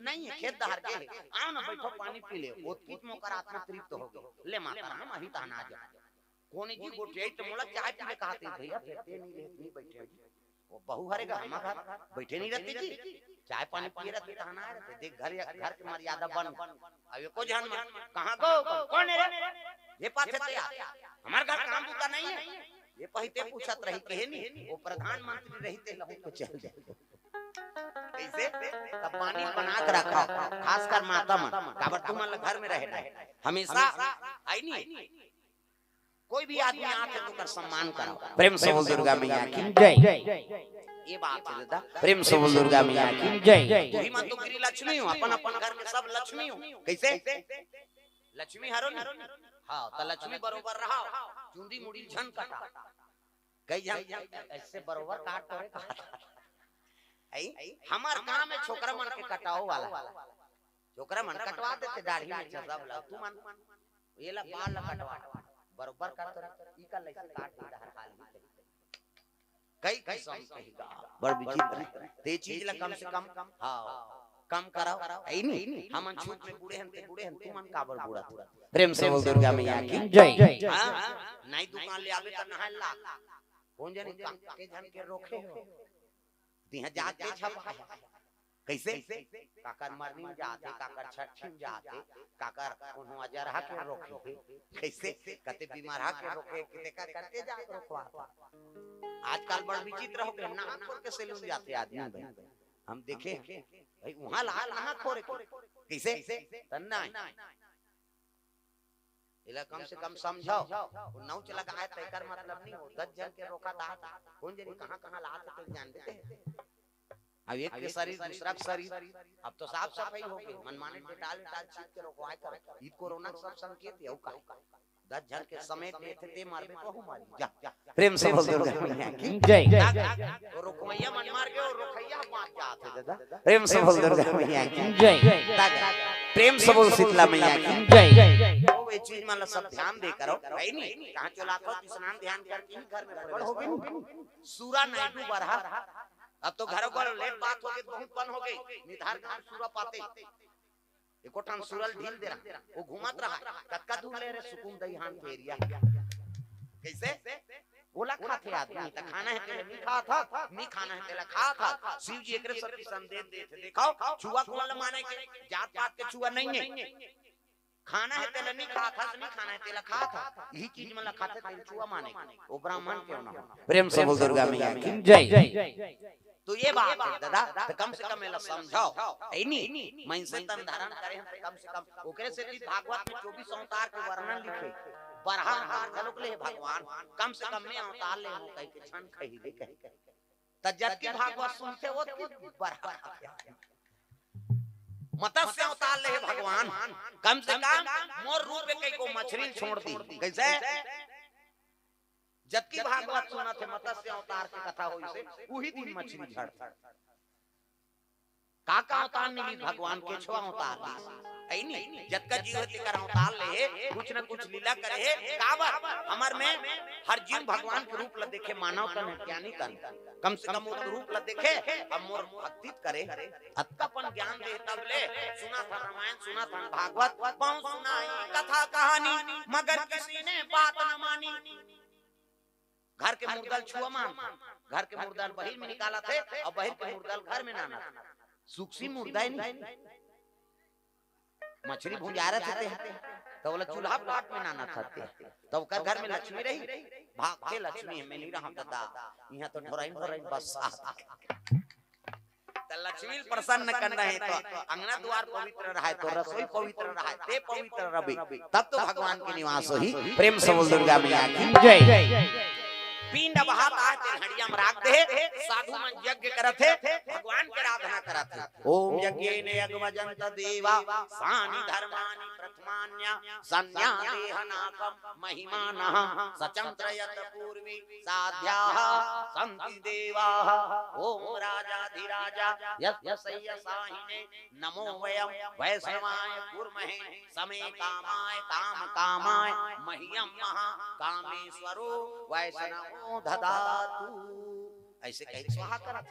नहीं है खेत दहर के आओ ना बैठो पानी पी ले वो कित मोकर आत्मा तृप्त हो गई ले माता हम अही ताना जा कोनी जी गोटे तो मोला चाय पी ले कहते भैया फेरते नहीं रहती बैठे वो बहू हरेगा हम घर बैठे नहीं रहती जी चाय पानी पी रहते ताना रहते देख घर के मर्यादा बन अब को जान कहां गो कौन है रे ये पाथे तैयार हमार घर काम बुता नहीं है ये पहते पूछत रही कहे नहीं वो प्रधानमंत्री रहते लहू को चल जाए कैसे तब पानी बना के रखा खासकर माता मन काबर तुम घर में रहे हमेशा आई नहीं कोई भी आदमी आके तो कर सम्मान करो प्रेम से बोल दुर्गा मैया की जय ये बात है दादा प्रेम से बोल दुर्गा मैया की जय तू ही मां तो गिरी लक्ष्मी हो अपन अपन घर में सब लक्ष्मी हो कैसे लक्ष्मी हरो न हां तो लक्ष्मी बरोबर रहा चुंदी मुड़ी झन कटा कई जन ऐसे बरोबर काट तोरे आई हमार काम में छोकरा मन के कटाओ वाला छोकरा मन कटवा देते दाढ़ी में सब ला तू मन ये ला बाल ला कटवा बरोबर कर तो ई का लइसे काट दे हर हाल में कई कई सम कहेगा बड़ विचित्र ते चीज ला कम से कम हां कम कराओ आई नहीं हम छूट में बूढ़े हैं तू मन काबर बूढ़ा प्रेम से बोल दुर्गा मैया की जय नहीं दुकान ले आवे त नहाय ला कौन जाने के जन के रोके हो तिहा जाते छपा कैसे काकर मरनी में जाते काकर छठी में जाते काकर कोनो अजरहा के रोके कैसे कते बीमार हा के रोके के करते जा रोकवा आजकल बड़ विचित्र हो गए नागपुर के सैलून जाते आदमी भाई हम देखे भाई वहां लाल खोरे कैसे तन्ना इला कम से कम समझाओ वो नौ चला का है तैकर मतलब नहीं हो 10 जन के रोका था कौन जाने कहां ला तो जान देते अब एक के शरीर दूसरा के शरीर अब तो साफ सफाई हो गई मनमाने टाल चीज के रोकवाए कर ईद कोरोना सब संकेत है का 10 जन के समेत में थे मारबे को मारी जा प्रेम से बोल दुर्गा मैया की जय तो रोकवैया मन मार के और रोकैया मार जाते दादा प्रेम से बोल दुर्गा मैया की जय प्रेम से बोल शीतला मैया की जय वो चीज मतलब सब ध्यान दे करो है नहीं कहां चला था स्नान ध्यान करके घर में गड़बड़ हो गई सूरा नाइडू बरहा अब तो घरों पर लेट बात हो गई बहुत पन हो गई निधार गांव सूरा पाते एको टाइम सूरल ढील दे रहा वो घुमत रहा कक्का धुन ले रे सुकून दईहान के एरिया कैसे बोला खाते आदमी त खाना है तेरे नहीं खा था नहीं खाना है तेरा खा था शिव जी एकरे सब संदेश देते देखो छुआ को माने के जात पात के छुआ नहीं है खाना है तेरा नहीं खा था नहीं खाना है तेरा खा था यही चीज में खाते तेरे छुआ माने वो ब्राह्मण क्यों ना प्रेम से बोल दुर्गा मैया की जय तो ये बात है दादा तो कम से कम एला समझाओ ऐ नहीं मन से तन धारण करे हम कम से कम ओकरे से भागवत में 24 अवतार के वर्णन लिखे बरहा चलो ले भगवान कम से कम में अवतार ले हो कह के क्षण कही दे कह त जब के भागवत सुनते वो बरहा मत्स्य अवतार ले भगवान कम से कम मोर रूप में कई को मछली छोड़ दी कैसे जबकि भागवत सुना थे मत्स्य अवतार की कथा हुई से वही दिन मछली झड़ काका अवतार नहीं भगवान के छुआ अवतार ऐ नहीं जब का जीव लेकर अवतार ले कुछ न कुछ लीला करे कावा हमर में हर जीव भगवान के रूप ल देखे मानव तन ज्ञानी तन कम से कम वो रूप ल देखे अब मोर भक्ति करे अत्तापन ज्ञान दे तब ले सुना था रामायण सुना था भागवत बहुत सुनाई कथा कहानी मगर किसी ने बात न मानी घर के मुर्दल छुआ मान घर के मुर्दल बहिर में निकाला थे और बहिर के मुर्दल घर में नाना सूक्ष्म मुर्दा नहीं मछली भुंजा रहे थे तो बोला चूल्हा पाट में नाना खाते तो कर घर में लक्ष्मी रही भाग के लक्ष्मी में नहीं रहा दादा यहाँ तो ढोराइन बस तो लक्ष्मी प्रसन्न करना है तो अंगना द्वार पवित्र रहा तो रसोई पवित्र रहा ते पवित्र रहे तब तो भगवान के निवास ही प्रेम से बोल दुर्गा मैया की जय पिंड बहात आते हड़िया में राख दे साधु मन यज्ञ करत है भगवान के आराधना करत है ओम यज्ञेन यज्ञमजंत देवा सानि धर्मानि प्रथमान्य संज्ञा देहनाकम महिमानः सचंत्रयत पूर्वी साध्याः संति देवाः ओम राजाधिराजा यस्य साहिने नमो वयं वैष्णवाय कुर्महे समे कामाय काम कामाय मह्यं महा कामेश्वरो वैष्णव ददातु ऐसे कहे स्वाहा करा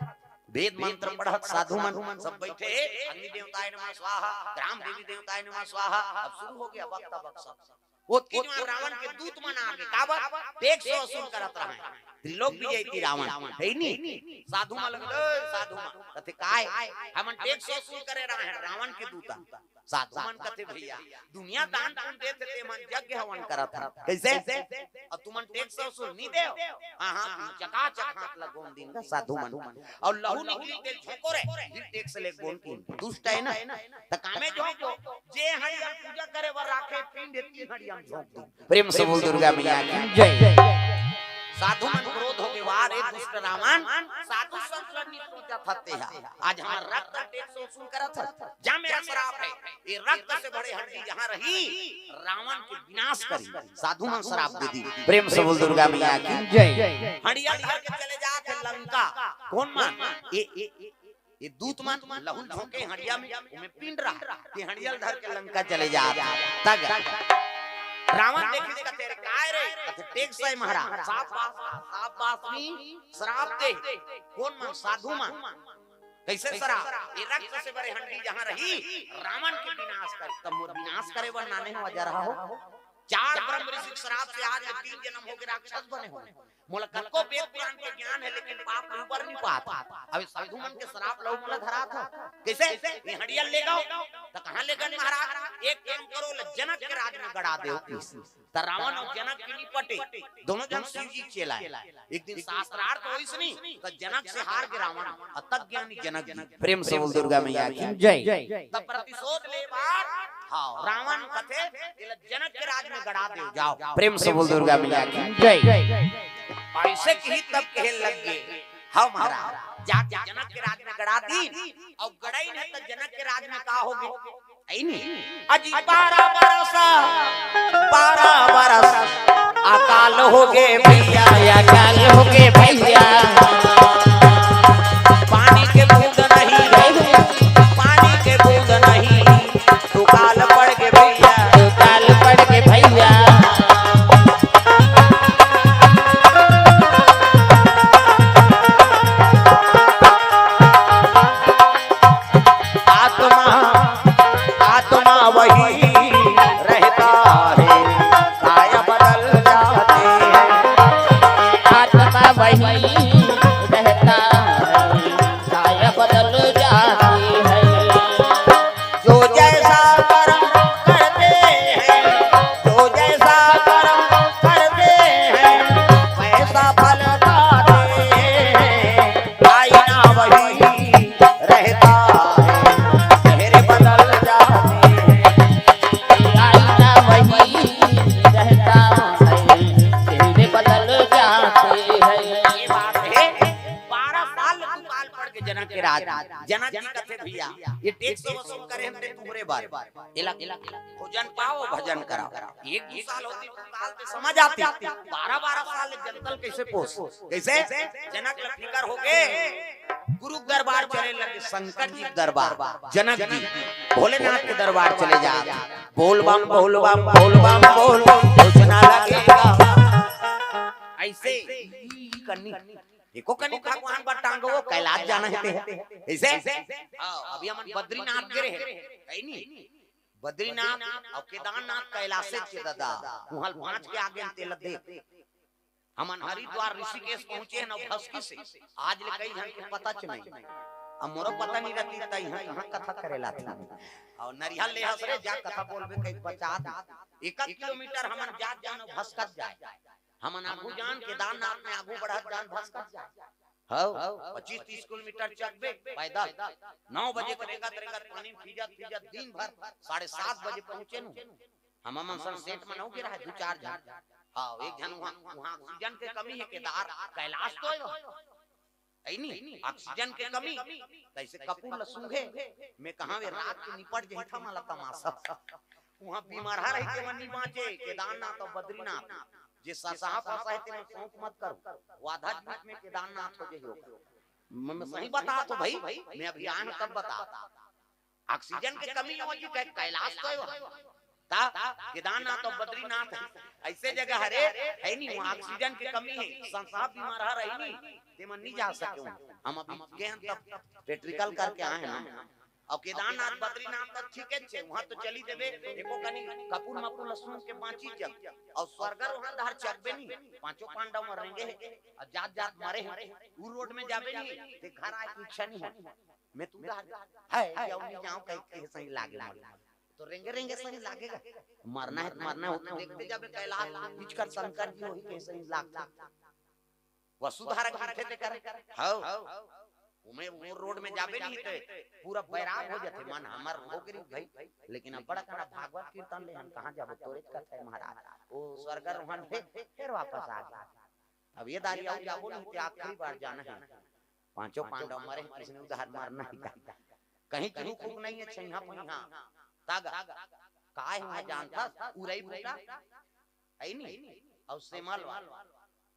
वेद मंत्र पढ़त साधु मन सब बैठे, अग्नि देवताय नमः स्वाहा, ग्राम देवी देवताय नमः स्वाहा। अब शुरू हो गया वक्ता बक्सा। वो तीनों रावण के दूत मन आगे काबत 100 वसूल करत रहे। त्रिलोक विजय थी रावण है नी। साधु मन लगल साधु मन कथे काय हमन 100 वसूल करे रहे हैं रावण के दूता। साधु मन कथे भैया दुनिया दान पुण्य देते ते मन यज्ञ हवन करत था कैसे और तुमन 100 वसूल नहीं दे। हां हां चकाचक हाथ लगोन दिन का साधु मन और लहू निकली ते झोकोरे फिर टैक्स ले बोन की दुष्ट है ना त कामे जो जे हरि पूजा करे वर राखे पिंड देती हरि हम झोक दूं। प्रेम से बोल दुर्गा मैया की जय। साधु मन क्रोध हो गए वार एक दुष्ट रावण साधु संत लड़नी सोचा थते है आज हमार रक्त टैक्स वसूल करत था जा मेरा श्राप है ये रक्त से बड़े हड्डी जहां रही रावण के विनाश करी। साधु मन श्राप दे दी। प्रेम से बोल दुर्गा मैया की जय। हड़िया धर के चले जाते लंका कौन मान ये दूत मान लहू झोंके हड़िया में पिंड रहा ये हड़िया धर के लंका चले जाते तक रावण देखे का तेरे काय रे कथे टेक सही महाराज साफ बासनी श्राप दे कौन मन साधु मन कैसे श्राप ये रक्त से बड़े हंडी जहां रही रावण के विनाश कर तब मोर विनाश करे वर नाने हो जा रहा हो। 4 ब्रह्म ऋषि श्राप से आज 3 जन्म हो गए राक्षस बने हो। मोला कनको वेद पुराण के ज्ञान है लेकिन पाप के ऊपर नहीं पाता। अब साधु मन के श्राप लहू मोला धरा था कैसे ये हड़िया ले जाओ तो कहां ले गए महाराज एक काम करो जनक के राज में गड़ा दो त रावण और जनक की निपटे दोनों जन शिव जी चलाए। एक दिन शास्त्रार्थ होई सुनी तो जनक से हार के रावण अतज्ञानी जनक जी। प्रेम से बोल दुर्गा मैया की जय। तब प्रतिशोध ले बार हां रावण कथे जनक के राज में गड़ा दे जाओ। प्रेम से बोल दुर्गा मैया की जय। ऐसे ही तब कहे लग गए हाँ महाराज जा जनक के राज में गड़ा दी और गड़ाई नहीं तो जनक के राज में का होगे आई नहीं अजी 12 बरस अकाल हो गए भैया अकाल हो गए भैया पानी के बूंद नहीं पानी के बूंद नहीं तू काल पड़ गए भैया काल पड़ गए भैया। जनक जी कथे भैया ये टैक्स वसूल करे हम तुम्हारे बार इला भोजन पाओ भजन कराओ। 1-2 साल होती काल पे समझ आती 12 साल जनतल कैसे पोस कैसे जनक फिकर हो गए गुरु दरबार चले लगे शंकर जी दरबार जनक जी भोलेनाथ के दरबार चले जा बोल बम बोल बम बोल बम बोल सोचना लगेगा ऐसे करनी देखो कनी भगवान बा टांगो कैलाश जाना है ऐसे अभी हम बद्रीनाथ गिरे है नहीं बद्रीनाथ और केदारनाथ कैलाश से दादा वहां 5 के आगे तेल देख हमन हरिद्वार ऋषिकेश पहुंचे न भस्की से आज ले कई जन के पता च नहीं अब मोरो पता नहीं रहती त यहां कहां कथा करेला था और नरियल ले हसरे जा कथा बोलबे कई 1 किलोमीटर हमन जात जानो भस्कत जाए हमन आगू जान केदारनाथ में आगू बढ़त जान भस्कत जाए हां 25-30 किलोमीटर चलबे पैदल 9 बजे करेगा पानी फिजत दिन भर 7:30 बजे पहुंचे नु हम मन सेट में नौ गिरा है 2-4 जन हां एक जन वहां ऑक्सीजन के कमी है केदार कैलाश तो है नहीं ऑक्सीजन के कमी कैसे कपूर सूंघे मैं कहां वे रात के निपट जई था माला तमाशा वहां बीमार रही के मनी बाँचे केदारनाथ और बद्रीनाथ जे साहब फसाते में शौक मत करो वादा बीच में केदारनाथ हो जइयो मैं सही बता तो भाई मैं अभियान तब बता ऑक्सीजन की कमी हो जी कैलाश तो केदारनाथ और बद्रीनाथ ऐसे जगह हरे है नहीं, वहाँ ऑक्सीजन की कमी है, सांप बीमार रही नहीं, ते मन नहीं जा सके। हम अभी गए तब पेट्रिकल करके आए ना। और केदारनाथ बद्रीनाथ तक ठीक है, वहाँ तो चली देवे एको कनी कपूर मपूर लहसुन के बाँची जग और स्वर्गर वहाँ धार चकबे नहीं, पांचों पांडव मरेंगे और जात जात मरे हैं, वो रोड में जाबे नहीं, ते घर आए की इच्छा नहीं है। मैं तू है जाऊं नहीं जाऊं कहीं सही लागे तो रेंगे रेंगे सही लागेगा, मरना है तो मरना हो, तो देखते जाबे कैलाश बीच कर शंकर जी होई कैसे सही लागता वसुधारा घाटे ते कर हां उमे वो रोड में जाबे नहीं थे पूरा बैराग हो जाते मन हमर हो गरी भाई। लेकिन अब बड़ा कना भागवत कीर्तन ले हम कहां जाबो तोरे कथा है महाराज, वो स्वर्गर रोहन फिर वापस आ गया। अब ये दारी आओ जाबो नहीं, आखिरी बार जाना है, पांचों पांडव मरे, किसी ने उधार मारना ही का कहीं चूक खूब नहीं है छैहा पहिया तागा काय है जानता उरई बूटा है नहीं और सेमल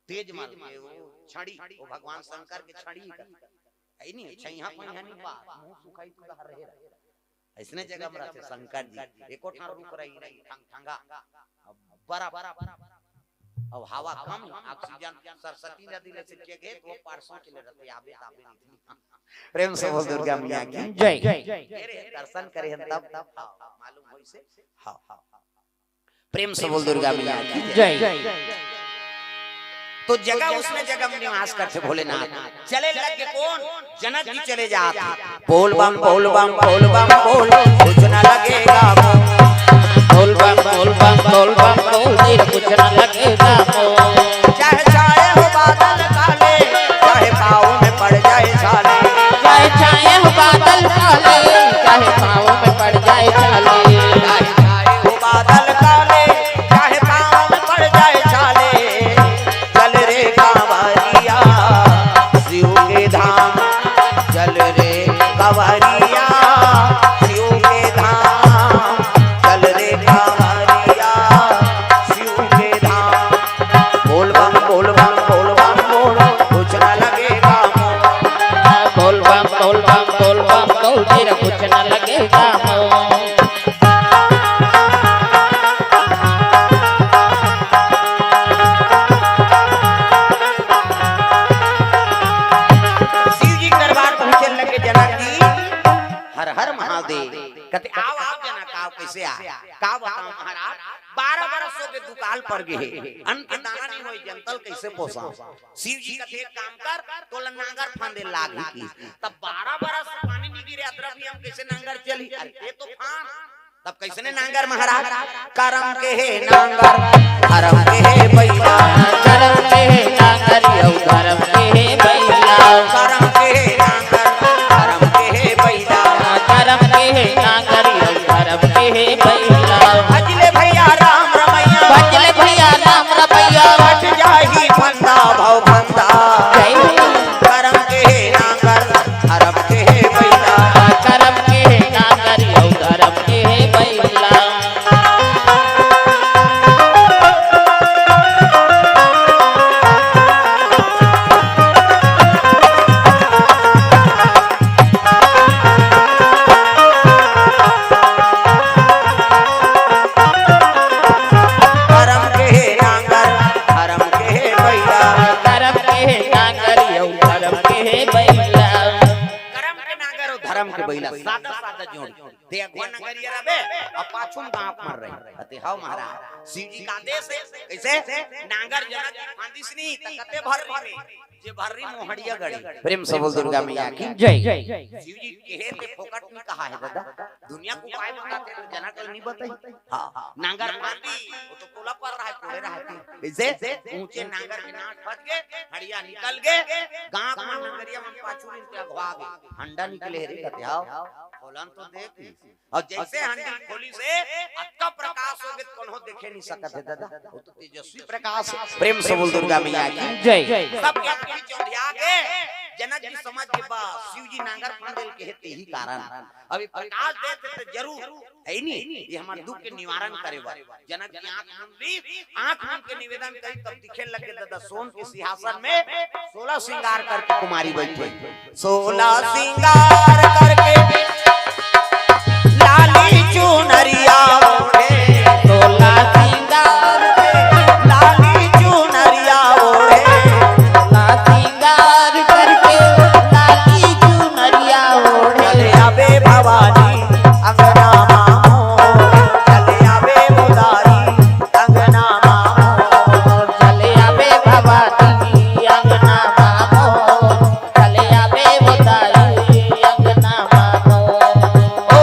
तेज मल वो छड़ी वो भगवान शंकर के छड़ी का है नहीं छैहा पहिया नहीं पा मुंह सुखाई तो हर रहे ऐसने जगह में रहते शंकर जी एको ठार रुक रही ठंगा बड़ा अब हवा कम ऑक्सीजन सरस्वती नदी ले से के गए तो पारसों चले रहते आबे नहीं। प्रेम से बोल दुर्गा मैया की जय। मेरे दर्शन करे हम तब मालूम होई से हां प्रेम से बोल दुर्गा मैया की जय। तो जगह उसने जगह में निवास करते भोलेनाथ। चले लगे कौन जनक जी चले जाते, बोल बम बोल बम बोल बम बोल कुछ न लगेगा, बोल बम बोल बम बोल बम बोल कुछ न लगेगा, चाहे चाहे हो बादल काले चाहे पाँव में पड़ जाए छाले, चाहे चाहे हो बादल काले चाहे पाँव में पड़ जाए छाले, चाहे चाहे हो बादल काले चाहे पाँव में पड़ जाए छाले, चल रे कांवरिया शिव के धाम, चल रे कांवरिया शिव के धाम, चल रे कांवरिया शिव के धाम, बोल बम बोल बम बोल बम बोल कुछ न लगेगा, बोल बम बोल बम बोल बम बोल तेरा कुछ न लगेगा। शिव जी दरबार पहुंचे लगे जनक जी हर हर महादेव कहते आओ आओ जनक आओ कैसे आ का बताओ महाराज 12 बरस हो गए दुकाल पड़ गए अन्न के दाना नहीं होई जनतल कैसे पोसा। शिव जी कहते एक काम कर तो नांगर फांदे लागी की तब 12 बरस पानी नहीं गिरे अदरक भी हम कैसे नांगर चली, अरे ये तो फान तब कैसे ने नांगर महाराज करम के है नांगर धर्म के है बैला, करम के है नांगर यौ धर्म के है बैला, करम के है नांगर धर्म के है बैला, करम के है नांगर यौ धर्म के है बैला, भजले भैया राम रमैया भजले भैया राम रमैया हट जाही फंदा भव फंदा, करम के है नांगर धर्म के है बैला, करम के है नांगर यौ धर्म के है बैला। करम के है नांगर धर्म के है बैला, करम के है नांगर यौ धर्म के है बैला, करम के नांगर और धर्म के बैला सादा सादा जोड़ देखो नगरिया रबे अब पाछुम गांव मर रही अते हां महाराज शिव जी का आदेश है कैसे नांगर जनक फांदिसनी तकते भर रही जे भर्री मोहड़िया गड़ी। प्रेम से बोल दुर्गा मैया की जय। शिव जी कहे थे फोकट में कहा है दादा दुनिया को काय बताते तो जनक नहीं बताई। हां नांगर फांदी वो तो कोला पर रहा है कोड़े रहा है कैसे ऊंचे नांगर के नाट फट गए हड़िया निकल गए गांव में नगरिया में पाछू इनके अगवा गए हंडा निकले रे कहते आओ खोलन तो देख और जैसे हंडी खोली से अक्का प्रकाश हो गए कोनो देखे नहीं सकत है दादा वो तो तेजस्वी प्रकाश। प्रेम से बोल दुर्गा मैया की जय। सब के अपनी चौधिया के जनक जी समझ के बाद शिव जी नांगर फांदेल के हेते ही कारण अभी प्रकाश देते तो जरूर है नहीं ये हमारे दुख के निवारण करेगा। जनक जी आंख मूंद के निवेदन करी तब दिखे लगे दादा सोन के सिंहासन में 16 श्रृंगार करके कुमारी बैठे 16 श्रृंगार करके लाली चुनरिया ओढ़े बाबा